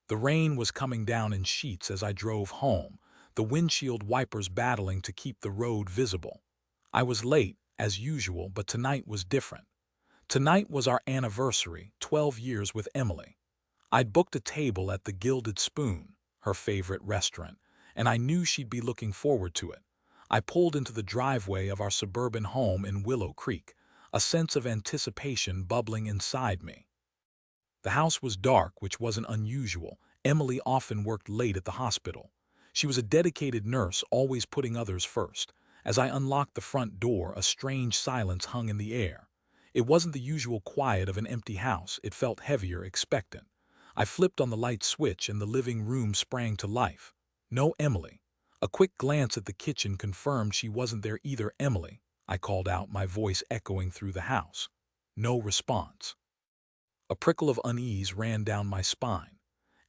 The rain was coming down in sheets as I drove home, the windshield wipers battling to keep the road visible. I was late, as usual, but tonight was different. Tonight was our anniversary, 12 years with Emily. I'd booked a table at the Gilded Spoon, her favorite restaurant, and I knew she'd be looking forward to it. I pulled into the driveway of our suburban home in Willow Creek, a sense of anticipation bubbling inside me. The house was dark, which wasn't unusual. Emily often worked late at the hospital. She was a dedicated nurse, always putting others first. As I unlocked the front door, a strange silence hung in the air. It wasn't the usual quiet of an empty house. It felt heavier, expectant. I flipped on the light switch and the living room sprang to life. No Emily. A quick glance at the kitchen confirmed she wasn't there either. "Emily," I called out, my voice echoing through the house. No response. A prickle of unease ran down my spine.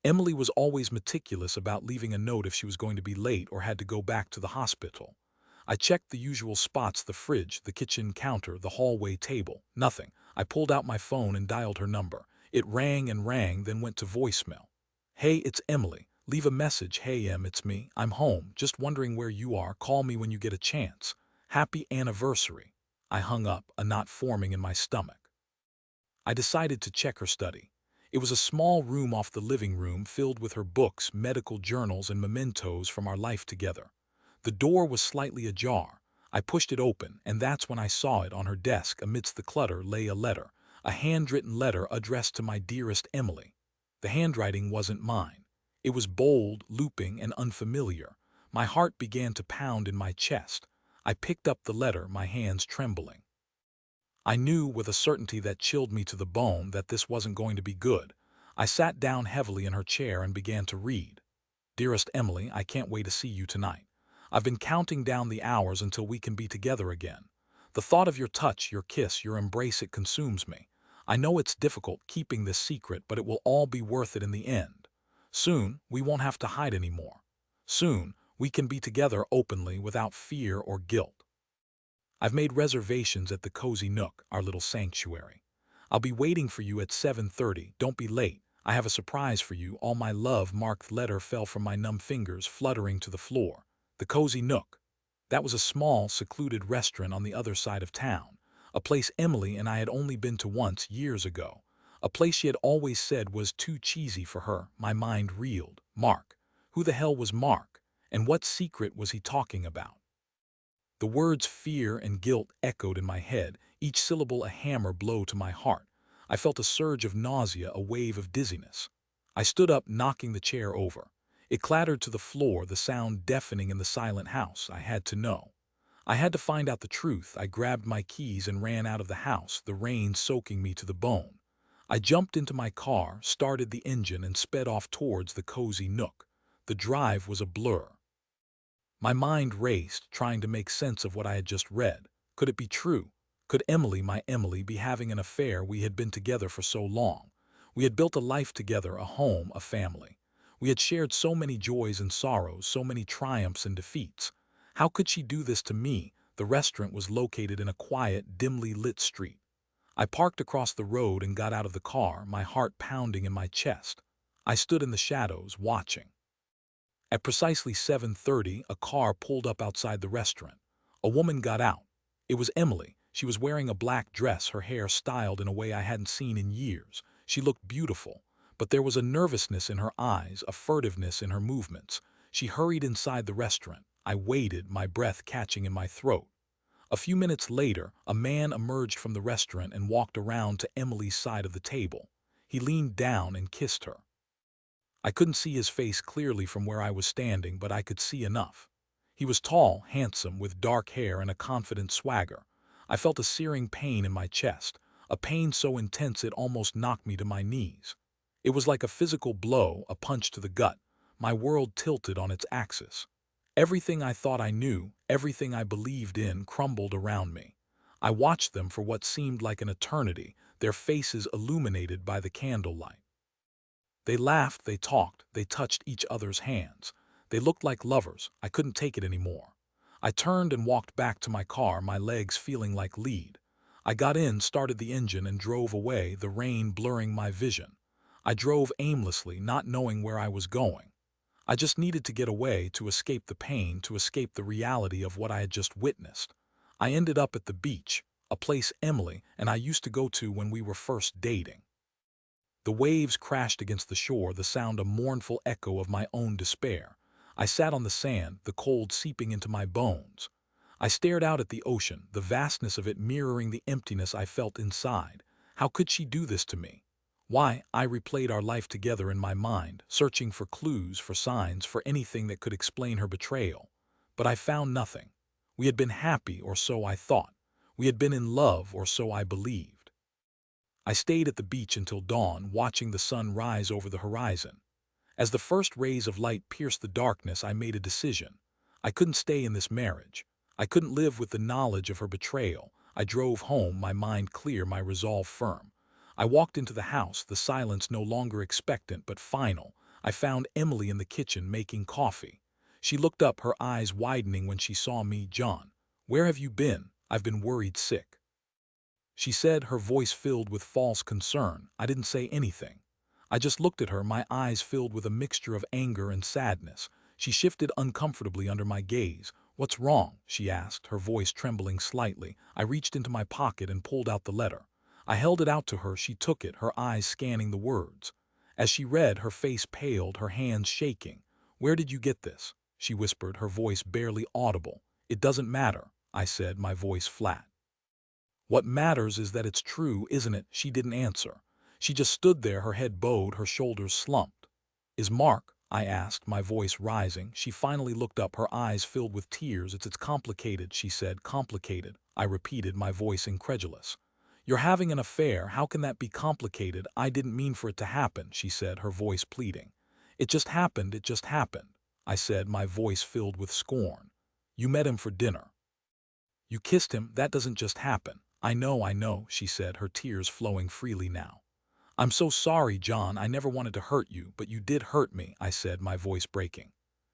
Emily was always meticulous about leaving a note if she was going to be late or had to go back to the hospital. I checked the usual spots: the fridge, the kitchen counter, the hallway table. Nothing. I pulled out my phone and dialed her number. It rang and rang, then went to voicemail. "Hey, it's Emily. Leave a message." "Hey Em, it's me. I'm home. Just wondering where you are. Call me when you get a chance. Happy anniversary." I hung up, a knot forming in my stomach. I decided to check her study. It was a small room off the living room, filled with her books, medical journals, and mementos from our life together. The door was slightly ajar. I pushed it open, and that's when I saw it. On her desk, amidst the clutter, lay a letter. A handwritten letter addressed to my dearest Emily. The handwriting wasn't mine. It was bold, looping, and unfamiliar. My heart began to pound in my chest. I picked up the letter, my hands trembling. I knew with a certainty that chilled me to the bone that this wasn't going to be good. I sat down heavily in her chair and began to read. "Dearest Emily, I can't wait to see you tonight. I've been counting down the hours until we can be together again. The thought of your touch, your kiss, your embrace, it consumes me. I know it's difficult keeping this secret, but it will all be worth it in the end. Soon, we won't have to hide anymore. Soon, we can be together openly without fear or guilt. I've made reservations at the Cozy Nook, our little sanctuary. I'll be waiting for you at 7:30. Don't be late. I have a surprise for you. All my love." Marked letter fell from my numb fingers, fluttering to the floor. The Cozy Nook. That was a small, secluded restaurant on the other side of town. A place Emily and I had only been to once, years ago. A place she had always said was too cheesy for her. My mind reeled. Mark. Who the hell was Mark? And what secret was he talking about? The words fear and guilt echoed in my head, each syllable a hammer blow to my heart. I felt a surge of nausea, a wave of dizziness. I stood up, knocking the chair over. It clattered to the floor, the sound deafening in the silent house. I had to know. I had to find out the truth. I grabbed my keys and ran out of the house, the rain soaking me to the bone. I jumped into my car, started the engine, and sped off towards the Cozy Nook. The drive was a blur. My mind raced, trying to make sense of what I had just read. Could it be true? Could Emily, my Emily, be having an affair? We had been together for so long. We had built a life together, a home, a family. We had shared so many joys and sorrows, so many triumphs and defeats. How could she do this to me? The restaurant was located in a quiet, dimly lit street. I parked across the road and got out of the car, my heart pounding in my chest. I stood in the shadows, watching. At precisely 7:30, a car pulled up outside the restaurant. A woman got out. It was Emily. She was wearing a black dress, her hair styled in a way I hadn't seen in years. She looked beautiful, but there was a nervousness in her eyes, a furtiveness in her movements. She hurried inside the restaurant. I waited, my breath catching in my throat. A few minutes later, a man emerged from the restaurant and walked around to Emily's side of the table. He leaned down and kissed her. I couldn't see his face clearly from where I was standing, but I could see enough. He was tall, handsome, with dark hair and a confident swagger. I felt a searing pain in my chest, a pain so intense it almost knocked me to my knees. It was like a physical blow, a punch to the gut. My world tilted on its axis. Everything I thought I knew, everything I believed in, crumbled around me. I watched them for what seemed like an eternity, their faces illuminated by the candlelight. They laughed, they talked, they touched each other's hands. They looked like lovers. I couldn't take it anymore. I turned and walked back to my car, my legs feeling like lead. I got in, started the engine, and drove away, the rain blurring my vision. I drove aimlessly, not knowing where I was going. I just needed to get away, to escape the pain, to escape the reality of what I had just witnessed. I ended up at the beach, a place Emily and I used to go to when we were first dating. The waves crashed against the shore, the sound a mournful echo of my own despair. I sat on the sand, the cold seeping into my bones. I stared out at the ocean, the vastness of it mirroring the emptiness I felt inside. How could she do this to me? Why? I replayed our life together in my mind, searching for clues, for signs, for anything that could explain her betrayal. But I found nothing. We had been happy, or so I thought. We had been in love, or so I believed. I stayed at the beach until dawn, watching the sun rise over the horizon. As the first rays of light pierced the darkness, I made a decision. I couldn't stay in this marriage. I couldn't live with the knowledge of her betrayal. I drove home, my mind clear, my resolve firm. I walked into the house, the silence no longer expectant but final. I found Emily in the kitchen making coffee. She looked up, her eyes widening when she saw me. "John, where have you been? I've been worried sick," she said, her voice filled with false concern. I didn't say anything. I just looked at her, my eyes filled with a mixture of anger and sadness. She shifted uncomfortably under my gaze. "What's wrong?" she asked, her voice trembling slightly. I reached into my pocket and pulled out the letter. I held it out to her. She took it, her eyes scanning the words. As she read, her face paled, her hands shaking. "Where did you get this?" she whispered, her voice barely audible. "It doesn't matter," I said, my voice flat. "What matters is that it's true, isn't it?" She didn't answer. She just stood there, her head bowed, her shoulders slumped. "Is Mark?" I asked, my voice rising. She finally looked up, her eyes filled with tears. It's complicated," she said. "Complicated," I repeated, my voice incredulous. "You're having an affair. How can that be complicated?" "I didn't mean for it to happen," she said, her voice pleading. It just happened," I said, my voice filled with scorn. "You met him for dinner. You kissed him. That doesn't just happen." I know," she said, her tears flowing freely now. "I'm so sorry, John. I never wanted to hurt you, but you did hurt me," I said, my voice breaking.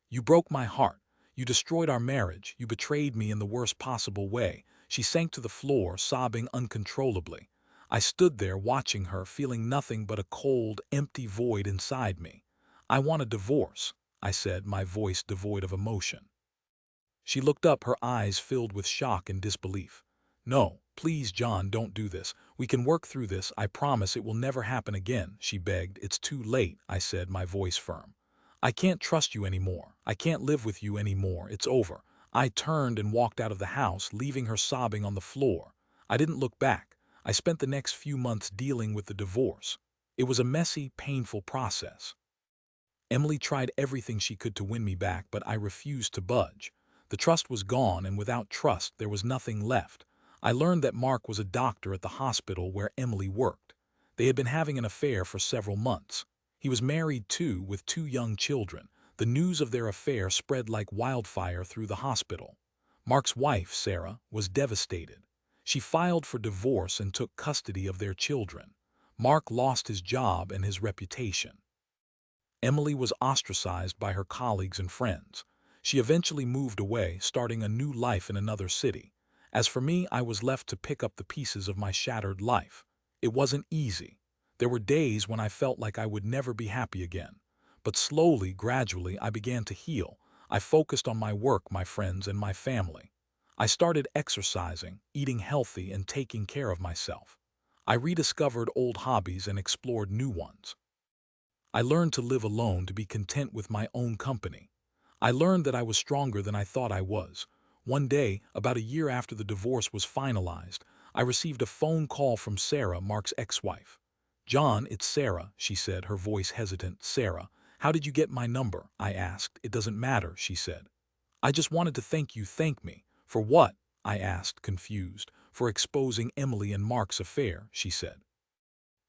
"You broke my heart. You destroyed our marriage. You betrayed me in the worst possible way." She sank to the floor, sobbing uncontrollably. I stood there watching her, feeling nothing but a cold, empty void inside me. "I want a divorce," I said, my voice devoid of emotion. She looked up, her eyes filled with shock and disbelief. "No, please, John, don't do this. We can work through this. I promise it will never happen again," she begged. "It's too late," I said, my voice firm. "I can't trust you anymore. I can't live with you anymore. It's over." I turned and walked out of the house, leaving her sobbing on the floor. I didn't look back. I spent the next few months dealing with the divorce. It was a messy, painful process. Emily tried everything she could to win me back, but I refused to budge. The trust was gone, and without trust, there was nothing left. I learned that Mark was a doctor at the hospital where Emily worked. They had been having an affair for several months. He was married too, with 2 young children. The news of their affair spread like wildfire through the hospital. Mark's wife, Sarah, was devastated. She filed for divorce and took custody of their children. Mark lost his job and his reputation. Emily was ostracized by her colleagues and friends. She eventually moved away, starting a new life in another city. As for me, I was left to pick up the pieces of my shattered life. It wasn't easy. There were days when I felt like I would never be happy again. But slowly, gradually, I began to heal. I focused on my work, my friends, and my family. I started exercising, eating healthy, and taking care of myself. I rediscovered old hobbies and explored new ones. I learned to live alone, to be content with my own company. I learned that I was stronger than I thought I was. One day, about a year after the divorce was finalized, I received a phone call from Sarah, Mark's ex-wife. "John, it's Sarah," she said, her voice hesitant. "Sarah, how did you get my number?" I asked. "It doesn't matter," she said. "I just wanted to thank you." "Thank me? For what?" I asked, confused. "For exposing Emily and Mark's affair," she said.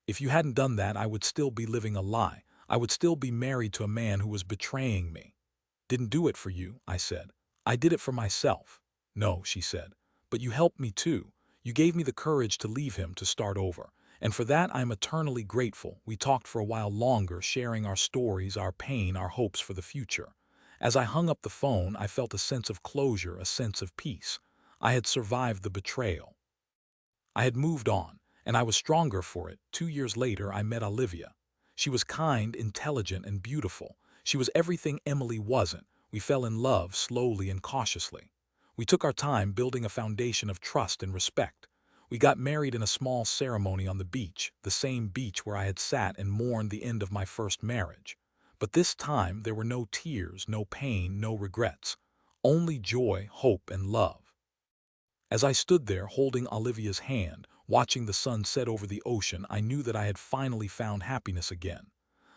"If you hadn't done that, I would still be living a lie. I would still be married to a man who was betraying me." "Didn't do it for you," I said. "I did it for myself." "No," she said. "But you helped me too. You gave me the courage to leave him, to start over. And for that I am eternally grateful." We talked for a while longer, sharing our stories, our pain, our hopes for the future. As I hung up the phone, I felt a sense of closure, a sense of peace. I had survived the betrayal. I had moved on, and I was stronger for it. 2 years later, I met Olivia. She was kind, intelligent, and beautiful. She was everything Emily wasn't. We fell in love slowly and cautiously. We took our time building a foundation of trust and respect. We got married in a small ceremony on the beach, the same beach where I had sat and mourned the end of my first marriage. But this time there were no tears, no pain, no regrets. Only joy, hope, and love. As I stood there holding Olivia's hand, watching the sun set over the ocean, I knew that I had finally found happiness again.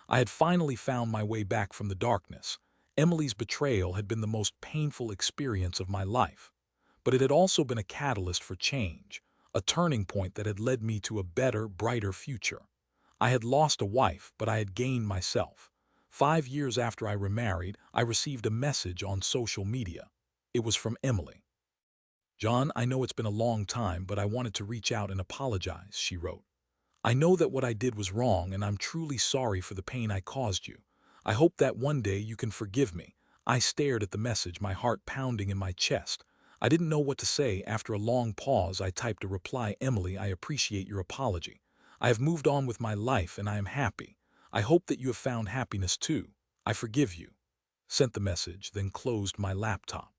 I had finally found my way back from the darkness. Emily's betrayal had been the most painful experience of my life. But it had also been a catalyst for change, a turning point that had led me to a better, brighter future. I had lost a wife, but I had gained myself. 5 years after I remarried, I received a message on social media. It was from Emily. "John, I know it's been a long time, but I wanted to reach out and apologize," she wrote. "I know that what I did was wrong, and I'm truly sorry for the pain I caused you. I hope that one day you can forgive me." I stared at the message, my heart pounding in my chest. I didn't know what to say. After a long pause, I typed a reply: "Emily, I appreciate your apology. I have moved on with my life and I am happy. I hope that you have found happiness too. I forgive you." Sent the message, then closed my laptop.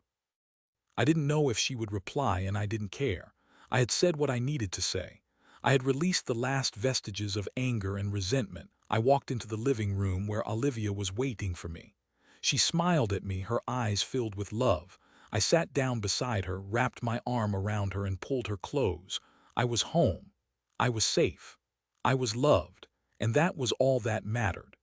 I didn't know if she would reply, and I didn't care. I had said what I needed to say. I had released the last vestiges of anger and resentment. I walked into the living room where Olivia was waiting for me. She smiled at me, her eyes filled with love. I sat down beside her, wrapped my arm around her, and pulled her close. I was home. I was safe. I was loved. And that was all that mattered.